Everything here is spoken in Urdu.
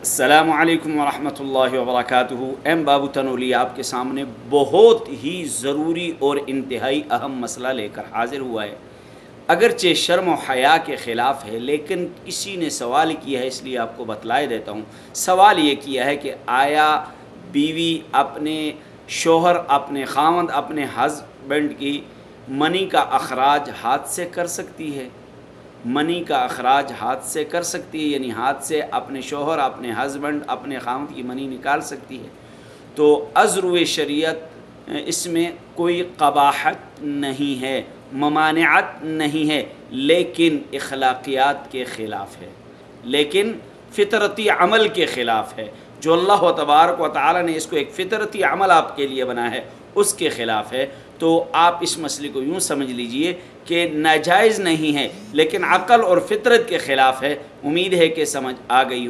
السلام علیکم ورحمۃ اللہ وبرکاتہ۔ ایم بابو تنولی آپ کے سامنے بہت ہی ضروری اور انتہائی اہم مسئلہ لے کر حاضر ہوا ہے۔ اگرچہ شرم و حیا کے خلاف ہے، لیکن کسی نے سوال کیا ہے، اس لیے آپ کو بتلائے دیتا ہوں۔ سوال یہ کیا ہے کہ آیا بیوی اپنے شوہر، اپنے خاوند، اپنے ہسبینڈ کی منی کا اخراج ہاتھ سے کر سکتی ہے؟ منی کا اخراج ہاتھ سے کر سکتی ہے، یعنی ہاتھ سے اپنے شوہر، اپنے ہسبینڈ، اپنے خاوند کی منی نکال سکتی ہے؟ تو از روئے شریعت اس میں کوئی قباحت نہیں ہے، ممانعت نہیں ہے، لیکن اخلاقیات کے خلاف ہے، لیکن فطرتی عمل کے خلاف ہے۔ جو اللہ تبارک و تعالی نے اس کو ایک فطرتی عمل آپ کے لیے بنا ہے، اس کے خلاف ہے۔ تو آپ اس مسئلے کو یوں سمجھ لیجئے کہ ناجائز نہیں ہے، لیکن عقل اور فطرت کے خلاف ہے۔ امید ہے کہ سمجھ آ گئی ہو۔